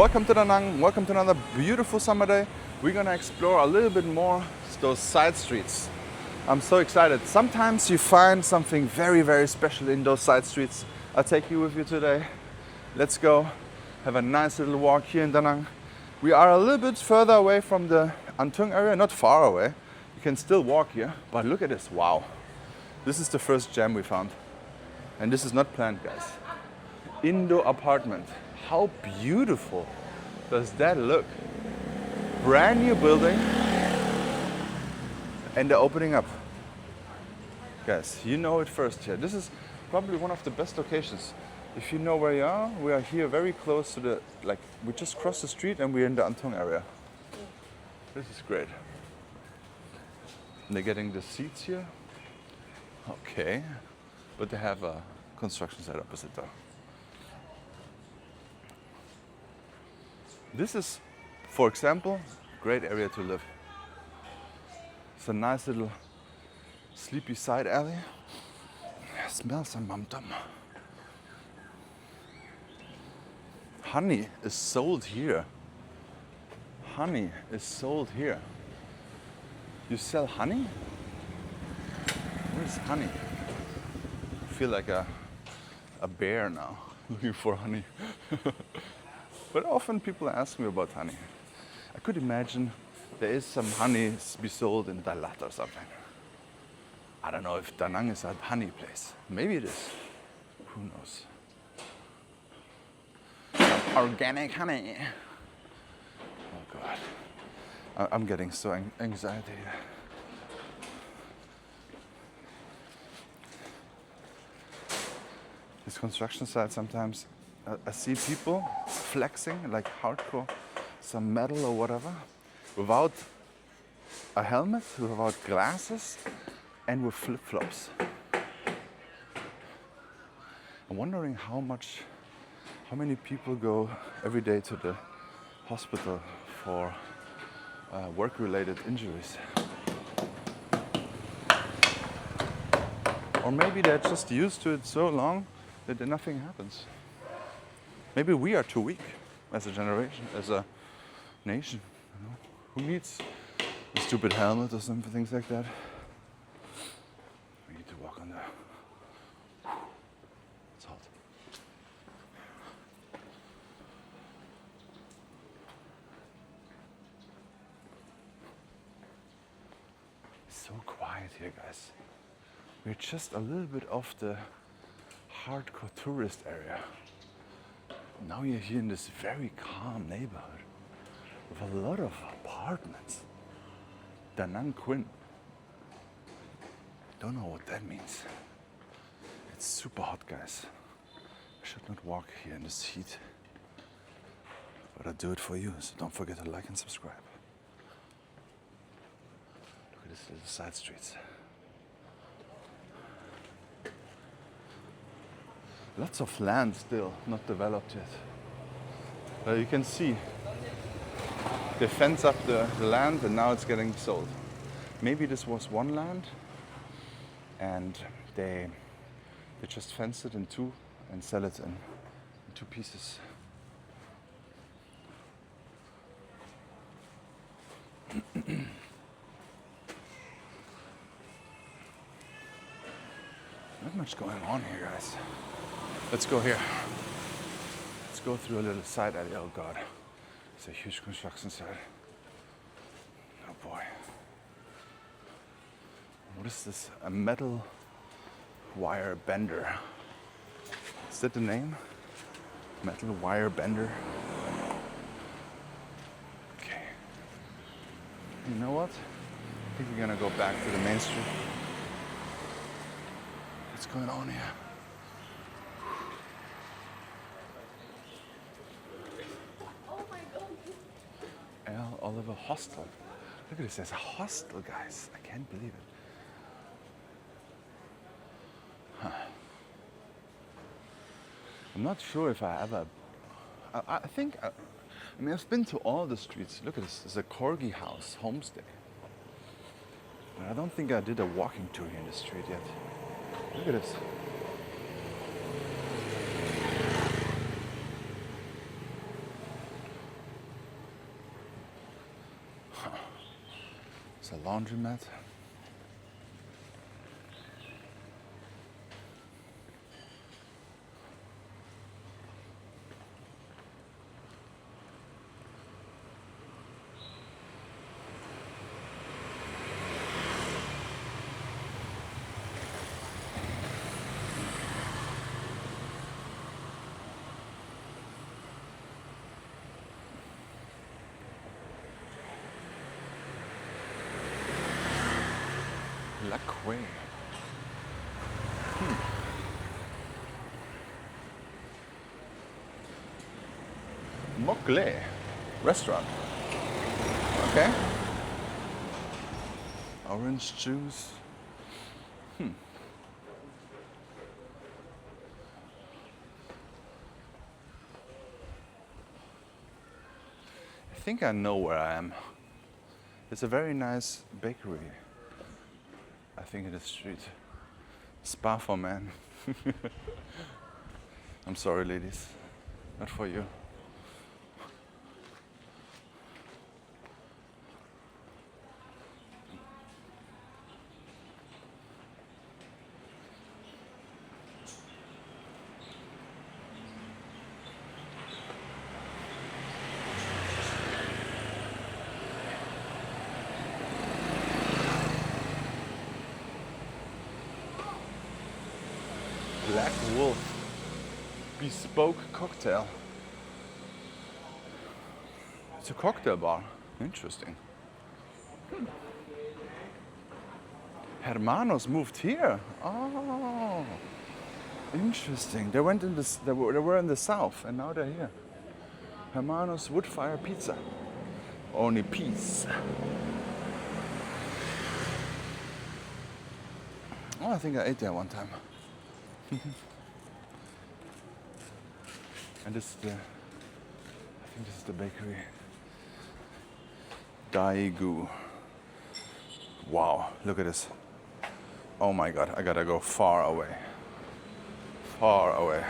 Welcome to Da Nang, welcome to another beautiful summer day. We're gonna explore a little bit more those side streets. I'm so excited. Sometimes you find something very, very special in those side streets. I'll take you with you today. Let's go have a nice little walk here in Da Nang. We are a little bit further away from the Antung area, not far away. You can still walk here, but look at this, wow. This is the first gem we found. And this is not planned, guys. Indo apartment. How beautiful does that look? Brand new building. And they're opening up. Guys, you know it first here. This is probably one of the best locations. If you know where you are, we are here very close to the, we just crossed the street and we're in the Antung area. This is great. And they're getting the seats here. Okay. But they have a construction site opposite though. This is, for example, a great area to live. It's a nice little sleepy side alley. It smells some mum tum. Honey is sold here. Honey is sold here. You sell honey? Where's honey? I feel like a bear now, looking for honey. But often people ask me about honey. I could imagine there is some honey be sold in Dalat or something. I don't know if Da Nang is a honey place. Maybe it is. Who knows? Some organic honey. Oh God. I'm getting so anxiety. This construction site sometimes I see people flexing like hardcore, some metal or whatever, without a helmet, without glasses, and with flip-flops. I'm wondering how many people go every day to the hospital for work-related injuries. Or maybe they're just used to it so long that nothing happens. Maybe we are too weak as a generation, as a nation. You know? Who needs a stupid helmet or some things like that? We need to walk on the salt. It's so quiet here, guys. We're just a little bit off the hardcore tourist area. Now you're here in this very calm neighborhood with a lot of apartments. Da Nang Quin. Don't know what that means. It's super hot, guys. I should not walk here in this heat. But I do it for you, so don't forget to like and subscribe. Look at these little side streets. Lots of land still not developed yet. But you can see they fence up the land and now it's getting sold. Maybe this was one land and they just fence it in two and sell it in two pieces. Not much going on here, guys. Let's go here. Let's go through a little side alley. Oh God, it's a huge construction site. Oh boy. What is this? A metal wire bender. Is that the name? Metal wire bender. Okay. You know what? I think we're gonna go back to the main street. What's going on here? Oliver Hostel. Look at this, there's a hostel, guys. I can't believe it. Huh. I'm not sure if I ever... I think... I mean, I've been to all the streets. Look at this, there's a corgi house, homestay. But I don't think I did a walking tour here in the street yet. Look at this. It's a laundromat. La Khe. Mokle restaurant. Okay. Orange juice. I think I know where I am. It's a very nice bakery. I think it is street. Spa for men. I'm sorry, ladies. Not for you. Black Wolf bespoke cocktail. It's a cocktail bar. Interesting. Hermanos moved here. Oh, interesting. They went in this. They were in the south, and now they're here. Hermanos wood fire pizza. Only peace. Oh, I think I ate there one time. And this is the, I think this is the bakery. Daegu. Wow, look at this. Oh my God, I gotta go far away. Far away.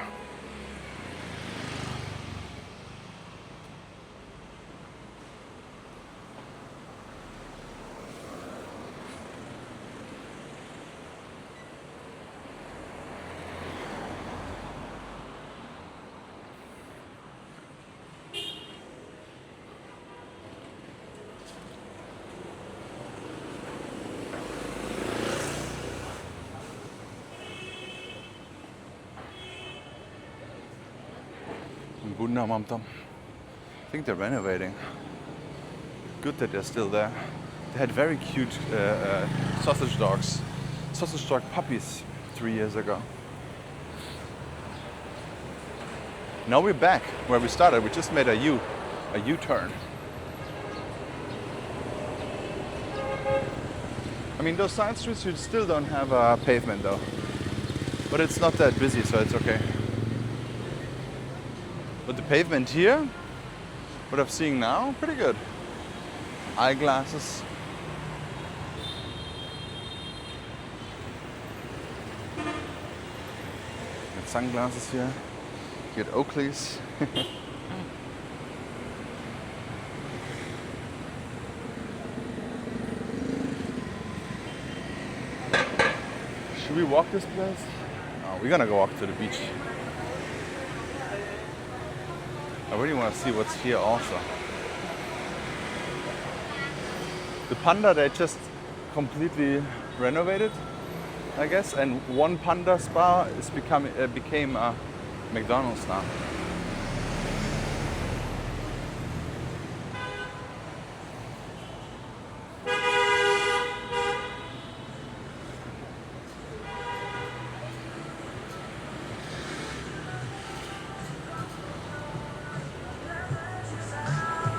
I think they're renovating. Good that they're still there. They had very cute sausage dogs, sausage dog puppies 3 years ago. Now we're back where we started. We just made a U-turn. I mean, those side streets, you still don't have a pavement though. But it's not that busy, so it's okay. But the pavement here, what I'm seeing now, pretty good. Eyeglasses. Get sunglasses here. Get Oakleys. Should we walk this place? No, we're gonna go walk to the beach. I really want to see what's here also. The Panda, they just completely renovated, I guess, and one Panda spa is became a McDonald's now.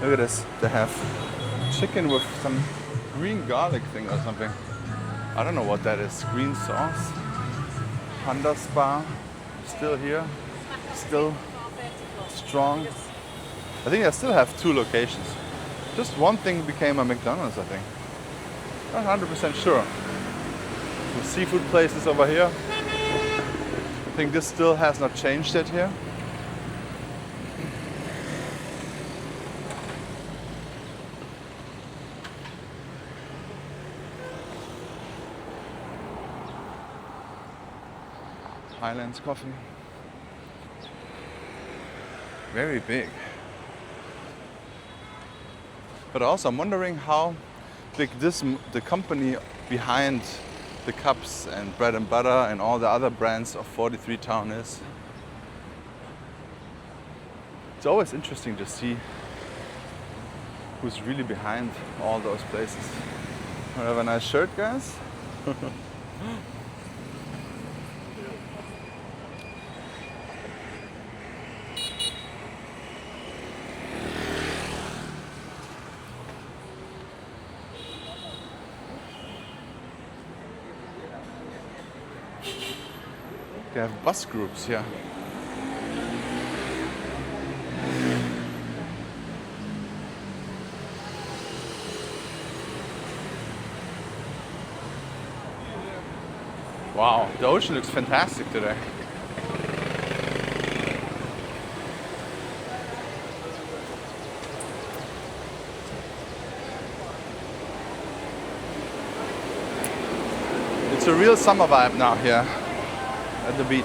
Look at this, they have chicken with some green garlic thing or something. I don't know what that is, green sauce. Panda Spa, still here, still strong. I think I still have 2 locations. Just one thing became a McDonald's, I think. Not 100% sure. Some seafood places over here. I think this still has not changed yet here. Highlands coffee. Very big. But also I'm wondering how big the company behind the cups and bread and butter and all the other brands of 43 Town is. It's always interesting to see who's really behind all those places. I have a nice shirt, guys. They have bus groups here. Wow, the ocean looks fantastic today. It's a real summer vibe now here at the beach.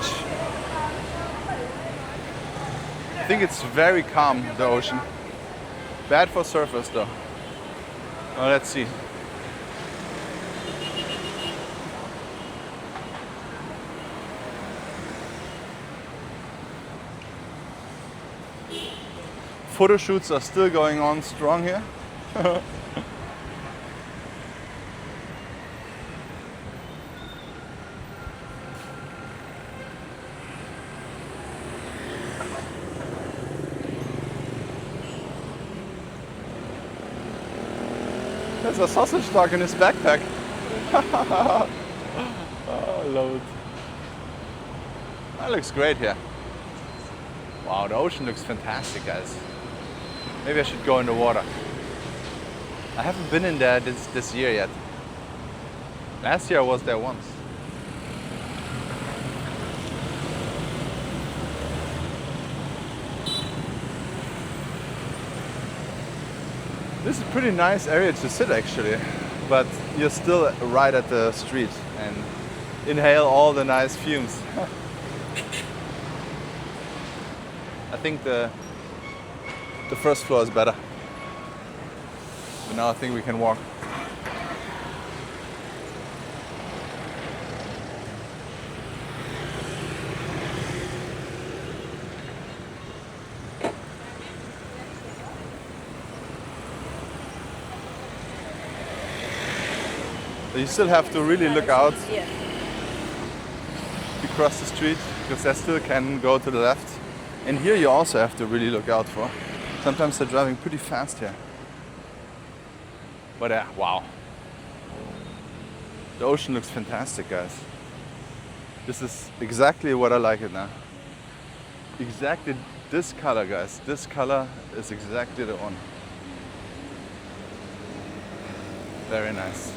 I think it's very calm, the ocean. Bad for surfers though. Well, let's see. Photo shoots are still going on strong here. There's a sausage dog in his backpack. Oh, I love it. That looks great here. Wow, the ocean looks fantastic, guys. Maybe I should go in the water. I haven't been in there this year yet. Last year I was there once. This is a pretty nice area to sit actually, but you're still right at the street and inhale all the nice fumes. I think the first floor is better. But now I think we can walk. So you still have to really look out. Yeah. You cross the street because they still can go to the left. And here you also have to really look out for. Sometimes they're driving pretty fast here. But wow. The ocean looks fantastic, guys. This is exactly what I like it now. Exactly this color, guys. This color is exactly the one. Very nice.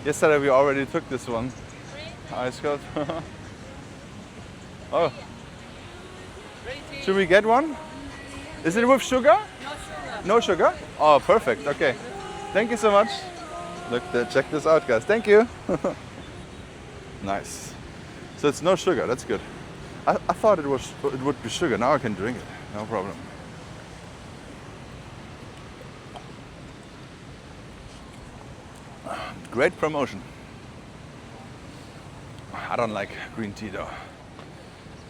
Yesterday we already took this one. Ice cold. Oh. Should we get one? Is it with sugar? No sugar. No sugar? Oh, perfect. Okay. Thank you so much. Look, check this out, guys. Thank you. Nice. So it's no sugar. That's good. I thought it would be sugar. Now I can drink it. No problem. Great promotion. I don't like green tea though.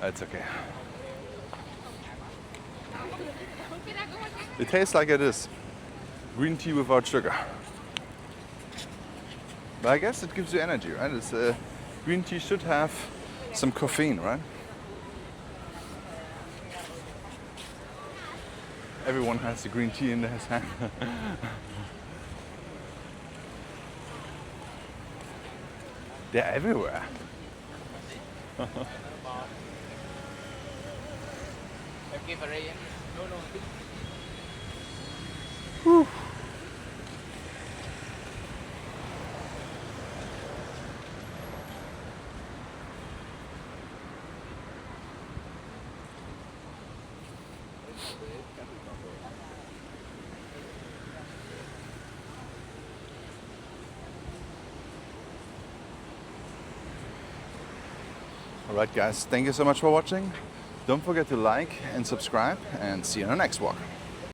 It's okay. It tastes like it is. Green tea without sugar. But I guess it gives you energy, right? Green tea should have some caffeine, right? Everyone has the green tea in their hand. They're everywhere. Whew. Alright guys, thank you so much for watching. Don't forget to like and subscribe, and see you on the next walk.